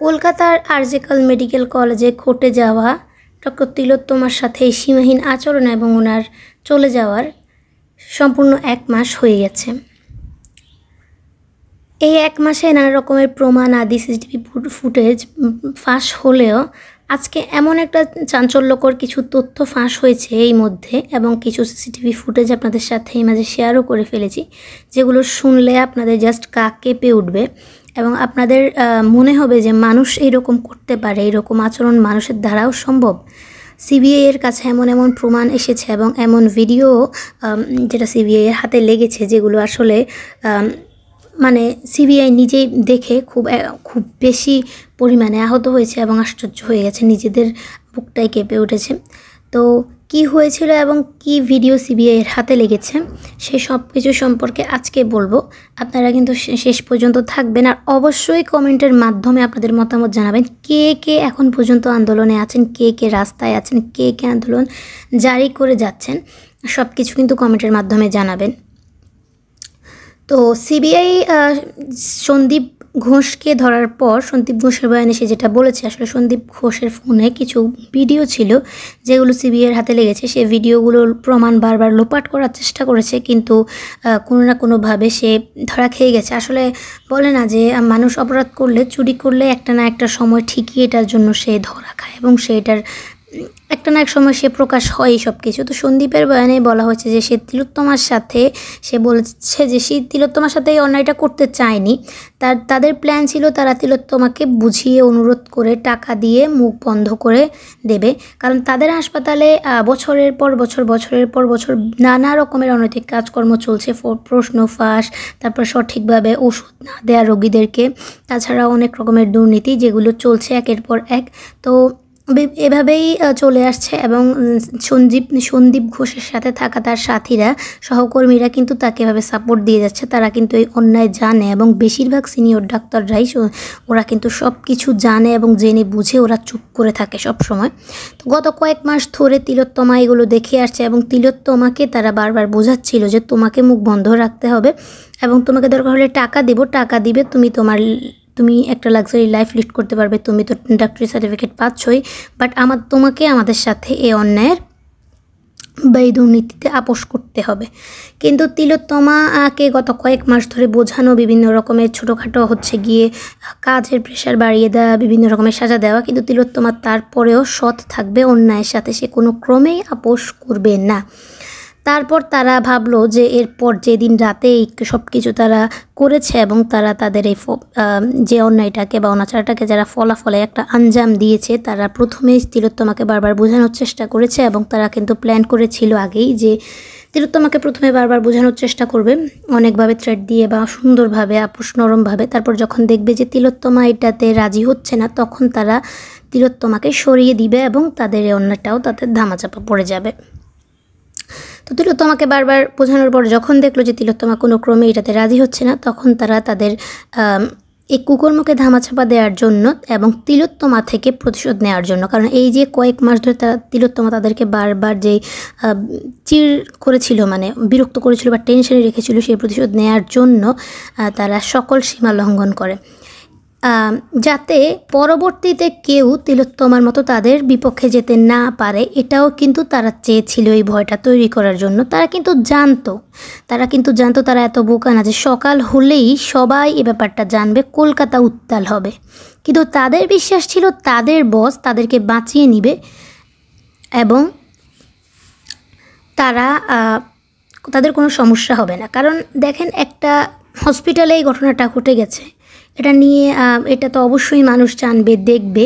কলকাতার আরজিকর মেডিকেল কলেজে ঘটে যাওয়া ডক্টর তিলোত্তমার সাথে সীমাহীন আচরণ এবং ওনার চলে যাওয়ার সম্পূর্ণ 1 মাস হয়ে গেছে। এই 1 মাসে নানা রকমের প্রমাণ আদি সিসিটিভি ফুটেজ ফাঁস হলেও আজকে এমন একটা চাঞ্চল্যকর কিছু তথ্য ফাঁস হয়েছে এই মধ্যে, এবং কিছু সিসিটিভি ফুটেজ আপনাদের সাথে এই মাঝে শেয়ারও করে ফেলেছি, যেগুলো শুনলে আপনাদের জাস্ট কাক কেঁপে উঠবে এবং আপনাদের মনে হবে যে মানুষ এইরকম করতে পারে, এইরকম আচরণ মানুষের দ্বারাও সম্ভব। সিবিআই এর কাছে এমন এমন প্রমাণ এসেছে এবং এমন ভিডিও যেটা সিবিআই এর হাতে লেগেছে, যেগুলো আসলে মানে সিবিআই নিজেই দেখে খুব বেশি পরিমাণে আহত হয়েছে এবং আশ্চর্য হয়ে গেছে, নিজেদের বুকটাই কেঁপে উঠেছে। তো কি হয়েছিল এবং কি ভিডিও সিবিআই এর হাতে লেগেছে সেই সব কিছু সম্পর্কে আজকে বলবো। আপনারা কিন্তু শেষ পর্যন্ত থাকবেন, আর অবশ্যই কমেন্টের মাধ্যমে আপনাদের মতামত জানাবেন। কে কে এখন পর্যন্ত আন্দোলনে আছেন, কে কে রাস্তায় আছেন, কে কে আন্দোলন জারি করে যাচ্ছেন, সব কিছু কিন্তু কমেন্টের মাধ্যমে জানাবেন। তো সিবিআই সন্দীপ ঘোষকে ধরার পর সন্দীপ ঘোষের বয়ানে সে যেটা বলেছে, আসলে সন্দীপ ঘোষের ফোনে কিছু ভিডিও ছিল যেগুলো সিবিআইয়ের হাতে লেগেছে। সে ভিডিওগুলোর প্রমাণ বারবার লোপাট করার চেষ্টা করেছে, কিন্তু কোনো না কোনোভাবে সে ধরা খেয়ে গেছে। আসলে বলে না যে মানুষ অপরাধ করলে, চুরি করলে একটা না একটা সময় ঠিকই এটার জন্য সে ধরা খায় এবং সে এটার একটা না এক সময় সে প্রকাশ হয় সব কিছু। তো সন্দীপের বয়ানে বলা হয়েছে যে সে তিলোত্তমার সাথে, সে বলেছে যে সে তিলোত্তমার সাথে এই অন্যায়টা করতে চায়নি। তাদের প্ল্যান ছিল তারা তিলোত্তমাকে বুঝিয়ে অনুরোধ করে টাকা দিয়ে মুখ বন্ধ করে দেবে, কারণ তাদের হাসপাতালে বছরের পর বছর নানা রকমের অনৈতিক কাজকর্ম চলছে। প্রশ্ন ফাঁস, তারপর সঠিকভাবে ওষুধ না দেওয়া রোগীদেরকে, তাছাড়া অনেক রকমের দুর্নীতি যেগুলো চলছে একের পর এক। তো এভাবেই চলে আসছে এবং সন্দীপ ঘোষের সাথে থাকা তার সাথীরা, সহকর্মীরা কিন্তু তাকে এভাবে সাপোর্ট দিয়ে যাচ্ছে। তারা কিন্তু এই অন্যায় জানে এবং বেশিরভাগ সিনিয়র ডাক্তাররাই ওরা কিন্তু সব কিছু জানে এবং জেনে বুঝে ওরা চুপ করে থাকে সব সময়। তো গত কয়েক মাস ধরে তিলোত্তমা এগুলো দেখে আসছে এবং তিলোত্তমাকে তারা বারবার বোঝাচ্ছিল যে তোমাকে মুখ বন্ধ রাখতে হবে এবং তোমাকে দরকার হলে টাকা দিবে, তুমি একটা লাক্সারি লাইফ লিড করতে পারবে, তুমি তো ডাক্তারি সার্টিফিকেট পাচ্ছই, বাট তোমাকে আমাদের সাথে এই অন্যায়ের বা এই দুর্নীতিতে আপোষ করতে হবে। কিন্তু তিলোত্তমাকে গত কয়েক মাস ধরে বোঝানো, বিভিন্ন রকমের ছোটোখাটো গিয়ে কাজের প্রেশার বাড়িয়ে দেওয়া, বিভিন্ন রকমের সাজা দেওয়া, কিন্তু তিলোত্তমা তারপরেও সৎ থাকবে অন্যায়ের সাথে, সে কোনো ক্রমেই আপোষ করবে না। তারপর তারা ভাবলো যে এরপর যেদিন রাতে এই সব কিছু তারা করেছে এবং তারা তাদের এই যে অন্যায়টাকে বা অনাচারটাকে যারা ফলাফলে একটা আঞ্জাম দিয়েছে, তারা প্রথমেই তিলোত্তমাকে বারবার বোঝানোর চেষ্টা করেছে এবং তারা কিন্তু প্ল্যান করেছিল আগেই যে তিলোত্তমাকে প্রথমে বারবার বোঝানোর চেষ্টা করবে, অনেকভাবে থ্রেট দিয়ে বা সুন্দরভাবে, আপোষ নরমভাবে। তারপর যখন দেখবে যে তিলোত্তমা এটাতে রাজি হচ্ছে না, তখন তারা তিলোত্তমাকে সরিয়ে দিবে এবং তাদের এই অন্যায়টাও তাদের ধামাচাপা পড়ে যাবে। তো তিলোত্তমাকে বারবার বোঝানোর পর যখন দেখলো যে তিলোত্তমা কোনো ক্রমে এটাতে রাজি হচ্ছে না, তখন তারা তাদের এই কুকর্মকে ধামাচাপা দেওয়ার জন্য এবং তিলোত্তমা থেকে প্রতিশোধ নেওয়ার জন্য, কারণ এই যে কয়েক মাস ধরে তিলোত্তমা তাদেরকে বারবার যে চির করেছিল, মানে বিরক্ত করেছিল বা টেনশনে রেখেছিল, সেই প্রতিশোধ নেওয়ার জন্য তারা সকল সীমা লঙ্ঘন করে, যাতে পরবর্তীতে কেউ তিলোত্তমার মতো তাদের বিপক্ষে যেতে না পারে। এটাও কিন্তু তারা চেয়েছিল এই ভয়টা তৈরি করার জন্য। তারা কিন্তু জানতো তারা এত বোকা না যে সকাল হলেই সবাই এ ব্যাপারটা জানবে, কলকাতা উত্তাল হবে। কিন্তু তাদের বিশ্বাস ছিল তাদের বস তাদেরকে বাঁচিয়ে নিবে এবং তাদের কোনো সমস্যা হবে না। কারণ দেখেন, একটা হসপিটালে এই ঘটনাটা ঘটে গেছে, এটা তো অবশ্যই মানুষ জানবে, দেখবে,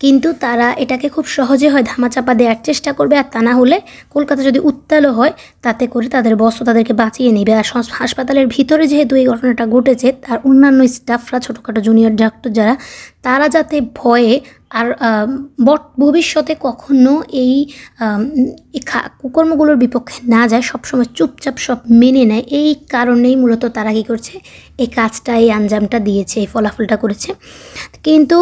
কিন্তু তারা এটাকে খুব সহজে হয় ধামাচাপা দেওয়ার চেষ্টা করবে। আর তা না হলে কলকাতা যদি উত্তালও হয়, তাতে করে তাদের বস তাদেরকে বাঁচিয়ে নেবে। আর হাসপাতালের ভিতরে যেহেতু এই ঘটনাটা ঘটেছে, তার অন্যান্য স্টাফরা, ছোটোখাটো জুনিয়র ডাক্তার যারা, তারা যাতে ভয়ে আর ভবিষ্যতে কখনো এই কুকর্মগুলোর বিপক্ষে না যায়, সবসময় চুপচাপ সব মেনে নেয়, এই কারণেই মূলত তারা কী করছে, এই কাজটা, এই আঞ্জামটা দিয়েছে, এই ফলাফলটা করেছে। কিন্তু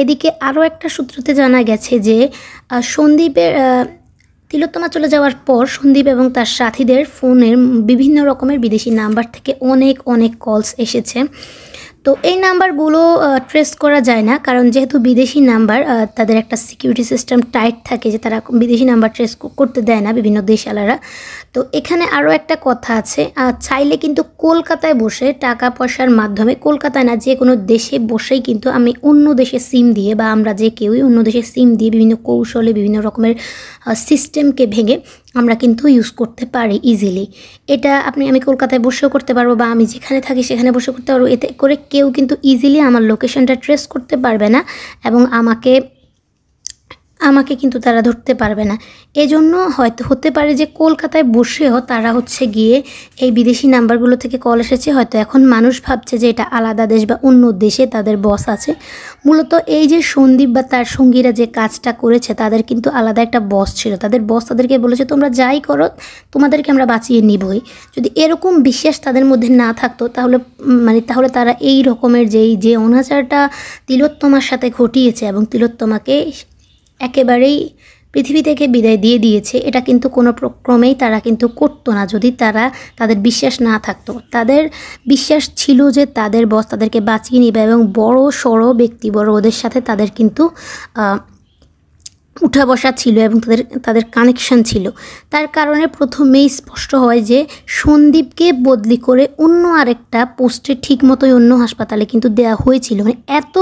এদিকে আরও একটা সূত্রতে জানা গেছে যে তিলোত্তমা চলে যাওয়ার পর সন্দীপ এবং তার সাথীদের ফোনের বিভিন্ন রকমের বিদেশি নাম্বার থেকে অনেক কলস এসেছে। তো এই নাম্বারগুলো ট্রেস করা যায় না, কারণ যেহেতু বিদেশি নাম্বার, তাদের একটা সিকিউরিটি সিস্টেম টাইট থাকে যে তারা বিদেশি নাম্বার ট্রেস করতে দেয় না বিভিন্ন দেশওয়ালারা। তো এখানে আরও একটা কথা আছে, চাইলে কিন্তু কলকাতায় বসে টাকা পয়সার মাধ্যমে, কলকাতায় না যে কোনো দেশে বসেই কিন্তু আমি অন্য দেশে সিম দিয়ে, বা আমরা যে কেউই অন্য দেশে সিম দিয়ে বিভিন্ন কৌশলে বিভিন্ন রকমের সিস্টেমকে ভেঙে আমরা কিন্তু ইউজ করতে পারি ইজিলি। এটা আমি কলকাতায় বসেও করতে পারবো, বা আমি যেখানে থাকি সেখানে বসে করতে পারবো। এতে করে কেউ কিন্তু ইজিলি আমার লোকেশনটা ট্রেস করতে পারবে না এবং আমাকে কিন্তু তারা ধরতে পারবে না। এজন্য হয়তো হতে পারে যে কলকাতায় বসেও তারা গিয়ে এই বিদেশি নাম্বারগুলো থেকে কল এসেছে। হয়তো এখন মানুষ ভাবছে যে এটা আলাদা দেশ বা অন্য দেশে তাদের বস আছে। মূলত এই যে সন্দীপ বা তার সঙ্গীরা যে কাজটা করেছে, তাদের কিন্তু আলাদা একটা বস ছিল। তাদের বস তাদেরকে বলেছে, তোমরা যাই করো তোমাদেরকে আমরা বাঁচিয়ে নিবই। যদি এরকম বিশ্বাস তাদের মধ্যে না থাকতো, তাহলে তারা এই রকমের যে অনাচারটা তিলোত্তমার সাথে ঘটিয়েছে এবং তিলোত্তমাকে একেবারেই পৃথিবী থেকে বিদায় দিয়ে দিয়েছে, এটা কিন্তু কোনো ক্রমেই তারা কিন্তু করতো না যদি তাদের বিশ্বাস না থাকতো। তাদের বিশ্বাস ছিল যে তাদের বস তাদেরকে বাঁচিয়ে নেবে এবং বড় সড়ো ব্যক্তি ওদের সাথে তাদের কিন্তু উঠা বসা ছিল এবং তাদের কানেকশন ছিল। তার কারণে প্রথমেই স্পষ্ট হয় যে সন্দীপকে বদলি করে অন্য আরেকটা পোস্টে ঠিক মতোই অন্য হাসপাতালে কিন্তু দেওয়া হয়েছিল। এত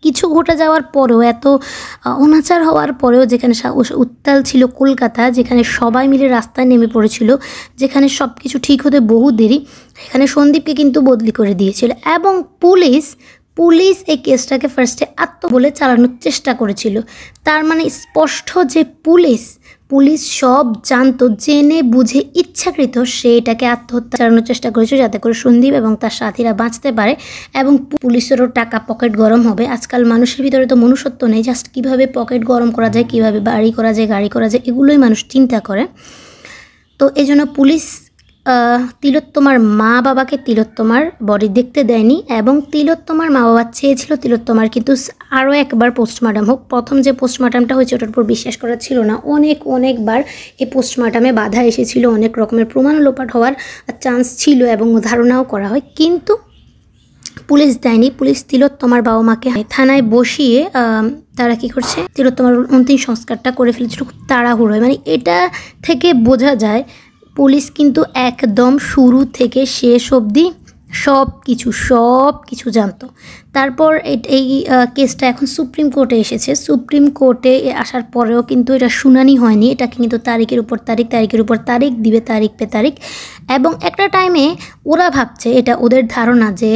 কিছু ঘটে যাওয়ার পরেও, এত অনাচার হওয়ার পরেও, যেখানে উত্তাল ছিল কলকাতা, যেখানে সবাই মিলে রাস্তায় নেমে পড়েছিল, যেখানে সব কিছু ঠিক হতে বহু দেরি, সেখানে সন্দীপকে কিন্তু বদলি করে দিয়েছিল। এবং পুলিশ এই কেসটাকে ফার্স্টে বলে চালানোর চেষ্টা করেছিল। তার স্পষ্ট যে পুলিশ সব জানতো, জেনে বুঝে ইচ্ছাকৃত সে এটাকে আত্মহত্যা চালানোর চেষ্টা করেছিল, যাতে করে সন্দীপ এবং তার সাথীরা বাঁচতে পারে এবং পুলিশেরও টাকা পকেট গরম হবে। আজকাল মানুষের ভিতরে তো মনুষ্যত্ব নেই, জাস্ট কীভাবে পকেট গরম করা যায়, কীভাবে বাড়ি করা যায়, গাড়ি করা যায়, এগুলোই মানুষ চিন্তা করে। তো এই জন্য পুলিশ তিলোত্তমার মা বাবাকে তিলোত্তমার বডি দেখতে দেয়নি এবং তিলোত্তমার মা বাবা চেয়েছিল তিলোত্তমার কিন্তু আরও একবার পোস্টমর্টম হোক। প্রথম যে পোস্টমর্টমটা হয়েছে ওটার উপর বিশ্বাস করা ছিল না। অনেকবার এই পোস্টমর্টমে বাধা এসেছিল, অনেক রকমের প্রমাণ লোপাট হওয়ার চান্স ছিল এবং ধারণাও করা হয়, কিন্তু পুলিশ দেয়নি। পুলিশ তিলোত্তমার বাবা মাকে থানায় বসিয়ে তারা কি করছে, তিলোত্তমার অন্তিম সংস্কারটা করে ফেলেছিল খুব তাড়াহুড়োয়। এটা থেকে বোঝা যায় পুলিশ কিন্তু একদম শুরু থেকে শেষ অবধি সব কিছু জানতো। তারপর এই কেসটা এখন সুপ্রিম কোর্টে এসেছে। সুপ্রিম কোর্টে আসার পরেও কিন্তু এটা শুনানি হয়নি। এটাকে কিন্তু তারিখের উপর তারিখ দিবে, তারিখ পে তারিখ। এবং একটা টাইমে ওরা ভাবছে, এটা ওদের ধারণা যে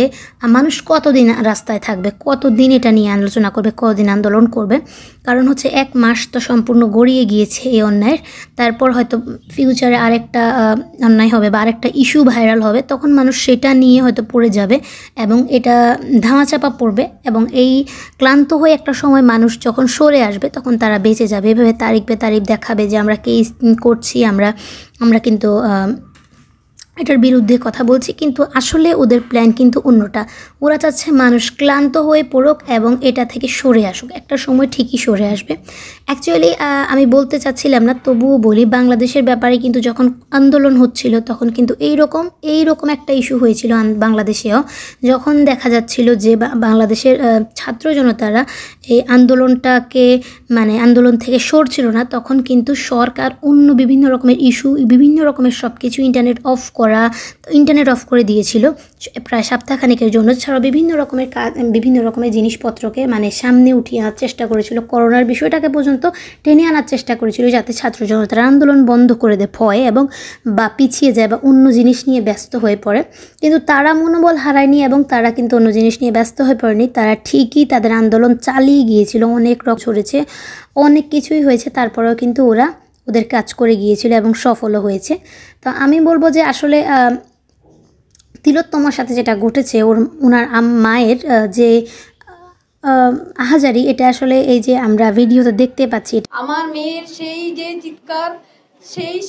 মানুষ কতদিন রাস্তায় থাকবে, কতদিন এটা নিয়ে আলোচনা করবে, কতদিন আন্দোলন করবে। কারণ 1 মাস তো সম্পূর্ণ গড়িয়ে গিয়েছে এই অন্যায়ের। তারপর হয়তো ফিউচারে আরেকটা অন্যায় হবে বা আরেকটা ইস্যু ভাইরাল হবে, তখন মানুষ সেটা নিয়ে হয়তো পড়ে যাবে এবং এটা ধামাচাপা পড়বে এবং এই ক্লান্ত হয়ে একটা সময় মানুষ যখন সরে আসবে তখন তারা বেঁচে যাবে। এভাবে তারিখ পে তারিখ দেখাবে যে আমরা কেস করছি, আমরা কিন্তু এটার বিরুদ্ধে কথা বলছি, কিন্তু আসলে ওদের প্ল্যান কিন্তু অন্যটা। ওরা চাচ্ছে মানুষ ক্লান্ত হয়ে পড়ুক এবং এটা থেকে সরে আসুক, একটা সময় ঠিকই সরে আসবে। অ্যাকচুয়ালি আমি বলতে চাচ্ছিলাম না, তবুও বলি, বাংলাদেশের ব্যাপারে কিন্তু যখন আন্দোলন হচ্ছিল তখন কিন্তু এইরকম একটা ইস্যু হয়েছিল বাংলাদেশেও। যখন দেখা যাচ্ছিল যে বাংলাদেশের ছাত্র জনতারা এই আন্দোলনটাকে আন্দোলন থেকে সরছিল না, তখন কিন্তু সরকার অন্য বিভিন্ন রকমের ইস্যু, বিভিন্ন রকমের সব কিছু ইন্টারনেট অফ করে দিয়েছিল প্রায় সপ্তাহখানেকের জন্য। ছাড়াও বিভিন্ন রকমের জিনিসপত্রকে সামনে উঠিয়ে আনার চেষ্টা করেছিল, করোনার বিষয়টাকে পর্যন্ত টেনে আনার চেষ্টা করেছিল, যাতে ছাত্র জনতার আন্দোলন বন্ধ করে দেয় ভয়ে এবং বা পিছিয়ে যায় বা অন্য জিনিস নিয়ে ব্যস্ত হয়ে পড়ে। কিন্তু তারা মনোবল হারায়নি এবং তারা কিন্তু অন্য জিনিস নিয়ে ব্যস্ত হয়ে পড়েনি। তারা ঠিকই তাদের আন্দোলন চালিয়ে গিয়েছিল, অনেক ছড়েছে, অনেক কিছুই হয়েছে, তারপরেও কিন্তু ওদের কাজ করে গিয়েছিল এবং সফলও হয়েছে। তো আমি বলবো যে আসলে তিলোত্তমার সাথে যেটা ঘটেছে, ওনার মায়ের যে আহাজারি, এটা আসলে এই যে আমরা ভিডিওতে দেখতে পাচ্ছি, আমার মেয়ের সেই যে চিৎকার,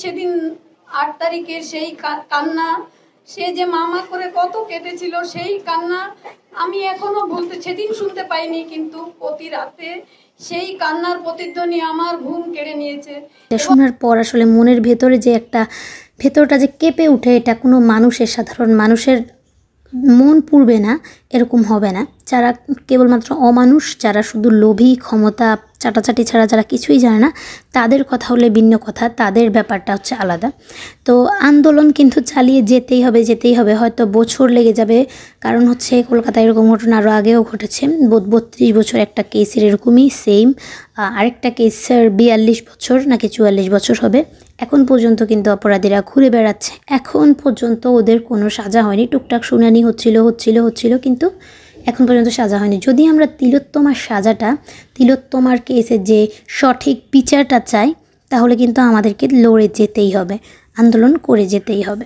সেদিন 8 তারিখের সেই কান্না, সে যে মামা করে কত কেটেছিল সেই কান্না আমি এখনো সেদিন শুনতে পাইনি, কিন্তু প্রতি রাতে সেই কান্নার প্রতিধ্বনি আমার ঘুম কেড়ে নিয়েছে। শোনার পর আসলে মনের ভেতরটা যে কেঁপে উঠে, এটা কোনো সাধারণ মানুষের মন পুড়বে না এরকম হবে না। যারা কেবলমাত্র অমানুষ, যারা শুধু লোভী, ক্ষমতা চাটাচাটি ছাড়া যারা কিছুই জানে না, তাদের কথা হলে ভিন্ন কথা, তাদের ব্যাপারটা হচ্ছে আলাদা। তো আন্দোলন কিন্তু চালিয়ে যেতেই হবে, হয়তো বছর লেগে যাবে। কারণ হচ্ছে কলকাতায় এরকম ঘটনা আরও আগেও ঘটেছে। 32 বছর একটা কেসের এরকমই সেম, আরেকটা কেসের 42 বছর নাকি 44 বছর হবে। এখন পর্যন্ত কিন্তু অপরাধীরা ঘুরে বেড়াচ্ছে, এখন পর্যন্ত ওদের কোনো সাজা হয়নি। টুকটাক শুনানি হচ্ছিল, কিন্তু এখন পর্যন্ত সাজা হয়নি। যদি আমরা তিলোত্তমার সাজাটা, তিলোত্তমার কেসের যে সঠিক বিচারটা চাই, তাহলে কিন্তু আমাদেরকে লড়ে যেতেই হবে, আন্দোলন করে যেতেই হবে।